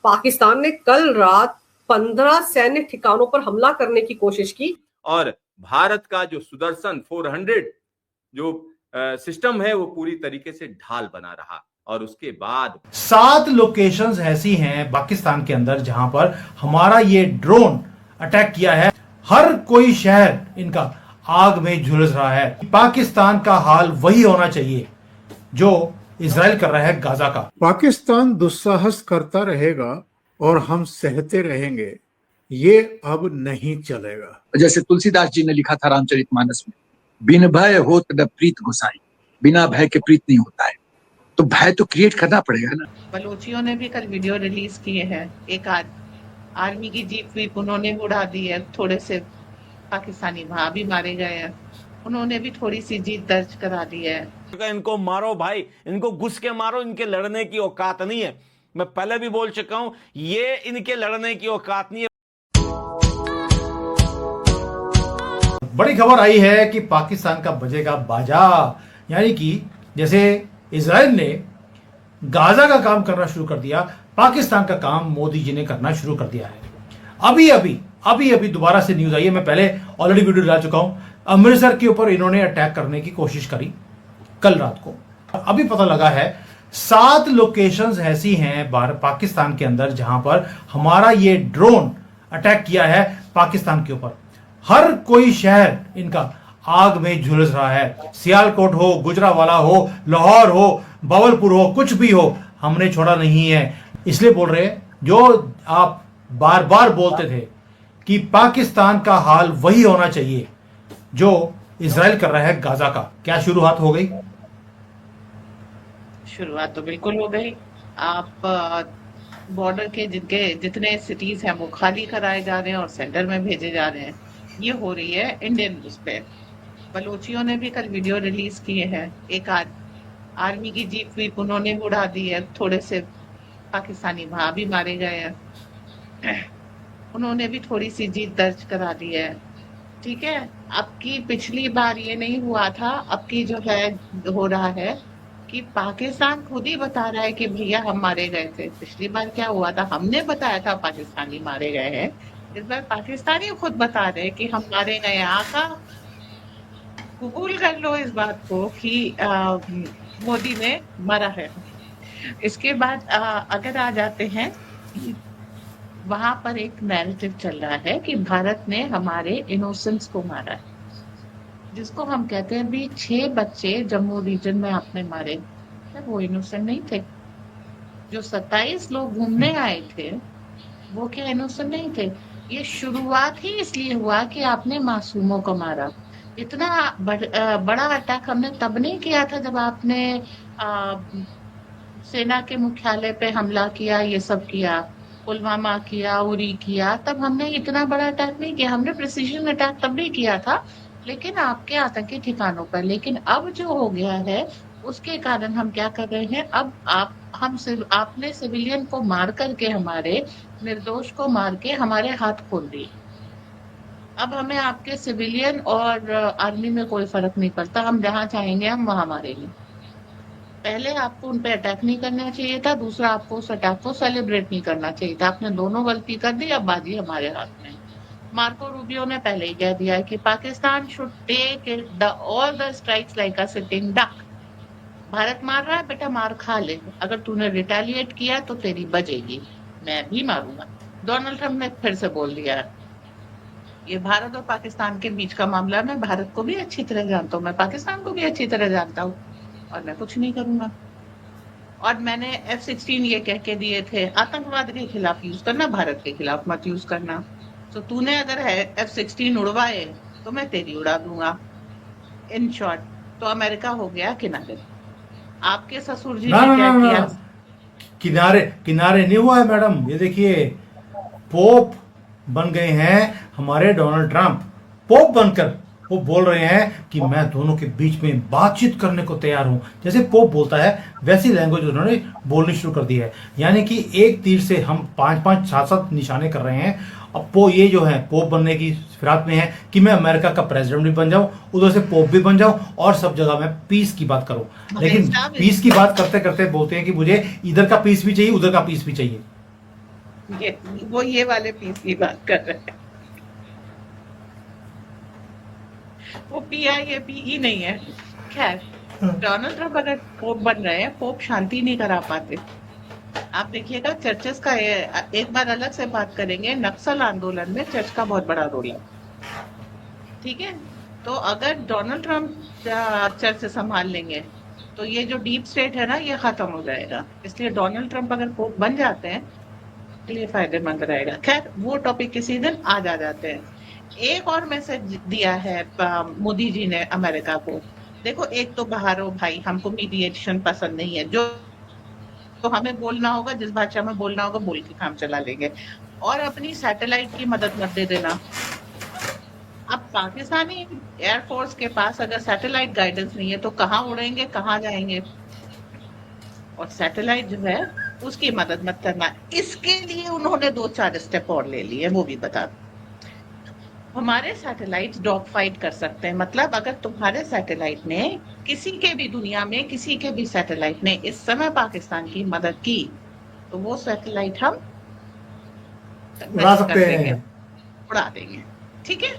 पाकिस्तान ने कल रात 15 सैन्य ठिकानों पर हमला करने की कोशिश की और भारत का जो सुदर्शन 400 जो सिस्टम है वो पूरी तरीके से ढाल बना रहा। और उसके बाद 7 लोकेशंस ऐसी हैं पाकिस्तान के अंदर जहां पर हमारा ये ड्रोन अटैक किया है। हर कोई शहर इनका आग में झुलस रहा है। पाकिस्तान का हाल वही होना चाहिए जो इजराइल कर रहा है गाजा का। पाकिस्तान दुस्साहस करता रहेगा और हम सहते रहेंगे, ये अब नहीं चलेगा। जैसे तुलसीदास जी ने लिखा था रामचरितमानस में, बिन भय होत न प्रीत गोसाई, बिना भय के प्रीत नहीं होता है। तो भय तो क्रिएट करना पड़ेगा ना। बलोचियों ने भी कल वीडियो रिलीज किए हैं। एक आर्मी की जीप भी उन्होंने उड़ा दी है। थोड़े से पाकिस्तानी वहां भी मारे गए हैं। उन्होंने भी थोड़ी सी जीत दर्ज करा दी है। इनको मारो भाई, इनको घुस के मारो, इनके लड़ने की औकात नहीं है। मैं पहले भी बोल चुका हूं, ये इनके लड़ने की औकात नहीं है। बड़ी खबर आई है कि पाकिस्तान का बजेगा बाजा। यानी कि जैसे इजराइल ने गाजा का काम करना शुरू कर दिया, पाकिस्तान का काम मोदी जी ने करना शुरू कर दिया है। अभी दोबारा से न्यूज आई है। मैं पहले ऑलरेडी वीडियो डाल चुका हूं। अमृतसर के ऊपर इन्होंने अटैक करने की कोशिश करी कल रात को। अभी पता लगा है 7 लोकेशंस ऐसी हैं पाकिस्तान के अंदर जहां पर हमारा ये ड्रोन अटैक किया है पाकिस्तान के ऊपर। हर कोई शहर इनका आग में झुलस रहा है। सियालकोट हो, गुजरावाला हो, लाहौर हो, बावलपुर हो, कुछ भी हो, हमने छोड़ा नहीं है। इसलिए बोल रहे हैं, जो आप बार बार बोलते थे कि पाकिस्तान का हाल वही होना चाहिए जो इजराइल कर रहा है गाजा का। क्या शुरुआत हो गई? शुरुआत तो बिल्कुल हो गई। आप बॉर्डर के जितने सिटीज हैं वो खाली कराए जा रहे हैं और सेंटर में भेजे जा रहे हैं। ये हो रही है इंडियन न्यूज पे। बलोचियों ने भी कल वीडियो रिलीज किए हैं। एक आर्मी की जीप भी उन्होंने उड़ा दी है। थोड़े से पाकिस्तानी वहां भी मारे गए हैं। उन्होंने भी थोड़ी सी जीत दर्ज करा दी है। ठीक है, अब की पिछली बार ये नहीं हुआ था, अब की जो है हो रहा है कि पाकिस्तान खुद ही बता रहा है कि भैया हम मारे गए थे। पिछली बार क्या हुआ था, हमने बताया था पाकिस्तानी मारे गए हैं। इस बार पाकिस्तानी खुद बता रहे हैं कि हम मारे गए हैं। आका कबूल कर लो इस बात को कि मोदी ने मारा है। इसके बाद अगर आ जाते हैं, वहां पर एक नैरेटिव चल रहा है कि भारत ने हमारे इनोसेंट्स को मारा है, जिसको हम कहते हैं भी 6 बच्चे जम्मू रीजन में आपने मारे, वो इनोसेंट नहीं थे। जो 27 लोग घूमने आए थे वो क्या इनोसेंट नहीं थे? ये शुरुआत ही इसलिए हुआ कि आपने मासूमों को मारा। इतना बड़ा अटैक हमने तब नहीं किया था जब आपने सेना के मुख्यालय पे हमला किया, ये सब किया, पुलवामा किया, उरी किया, तब हमने इतना बड़ा अटैक नहीं किया। हमने प्रिसीजन अटैक तब नहीं किया था, लेकिन आपके आतंकी ठिकानों पर। लेकिन अब जो हो गया है उसके कारण हम क्या कर रहे हैं, अब आपने सिविलियन को मार करके, हमारे निर्दोष को मार के हमारे हाथ खोल दिए। अब हमें आपके सिविलियन और आर्मी में कोई फर्क नहीं पड़ता। हम जहां चाहेंगे हम वहां मारेंगे। पहले आपको उन पे अटैक नहीं करना चाहिए था, दूसरा आपको उस अटैक को सेलिब्रेट नहीं करना चाहिए था। आपने दोनों गलती कर दी, अब बाजी हमारे हाथ में। मार्को रूबियो ने पहले ही कह दिया है कि Pakistan should take all the strikes like a sitting duck. Bharat मार रहा है, बेटा मार खा ले। अगर तूने रिटेलिएट किया तो तेरी बजेगी, मैं भी मारूंगा। डोनाल्ड ट्रंप ने फिर से बोल दिया है। ये भारत और पाकिस्तान के बीच का मामला, मैं भारत को भी अच्छी तरह जानता हूँ, मैं पाकिस्तान को भी अच्छी तरह जानता हूँ, और मैं कुछ नहीं करूंगा। और मैंने F-16 ये कह के दिए थे, आतंकवाद के खिलाफ यूज करना, भारत के खिलाफ मत यूज करना। तो तूने अगर है F-16 उड़वाए तो मैं तेरी उड़ा दूंगा। इन शॉर्ट तो अमेरिका हो गया किनारे। आपके ससुर जी ने क्या किया? किनारे नहीं हुआ है मैडम। ये देखिए, पोप बन गए हैं हमारे डोनाल्ड ट्रंप। पोप बनकर वो बोल रहे हैं कि मैं दोनों के बीच में बातचीत करने को तैयार हूं। जैसे पोप बोलता है वैसी लैंग्वेज उन्होंने बोलनी शुरू कर दी है। यानी कि एक तीर से हम 5-5, 7-7 निशाने कर रहे हैं। अब वो ये जो है पोप बनने की फिराक में है कि मैं अमेरिका का प्रेसिडेंट भी बन जाऊं, उधर से पोप भी बन जाऊं, और सब जगह मैं पीस की बात करूं। लेकिन पीस की बात करते करते बोलते हैं कि मुझे इधर का पीस भी चाहिए, उधर का पीस भी चाहिए। ये वाले पीस की बात कर रहे हैं। वो PIAPE नहीं है। खैर, डोनाल्ड ट्रंप अगर पोप बन रहे हैं, पोप शांति नहीं करा पाते। आप देखिएगा चर्चेस का एक बार अलग से बात करेंगे, नक्सल आंदोलन में चर्च का बहुत बड़ा रोल है, ठीक है। तो अगर डोनाल्ड ट्रंप चर्च संभाल लेंगे तो ये जो डीप स्टेट है ना, ये खत्म हो जाएगा। इसलिए डोनाल्ड ट्रंप अगर पोप बन जाते हैं के लिए फायदेमंद रहेगा। खैर, वो टॉपिक किसी दिन आज आ जाते हैं। एक और मैसेज दिया है मोदी जी ने अमेरिका को। देखो, एक तो बाहर हो भाई, हमको मीडिएशन पसंद नहीं है, जो तो हमें बोलना होगा, जिस भाषा में बोलना होगा बोल के काम चला लेंगे, और अपनी सैटेलाइट की मदद मत दे देना। अब पाकिस्तानी एयरफोर्स के पास अगर सैटेलाइट गाइडेंस नहीं है तो कहाँ उड़ेंगे, कहाँ जाएंगे? और सैटेलाइट जो है उसकी मदद मत करना। इसके लिए उन्होंने 2-4 स्टेप और ले लिए, वो भी बता दूं। हमारे सैटेलाइट डॉग फाइट कर सकते हैं, मतलब अगर तुम्हारे सैटेलाइट ने किसी के भी दुनिया में किसी के भी सैटेलाइट ने इस समय पाकिस्तान की मदद की तो वो सैटेलाइट हम उड़ा सकते हैं, उड़ा देंगे, ठीक है।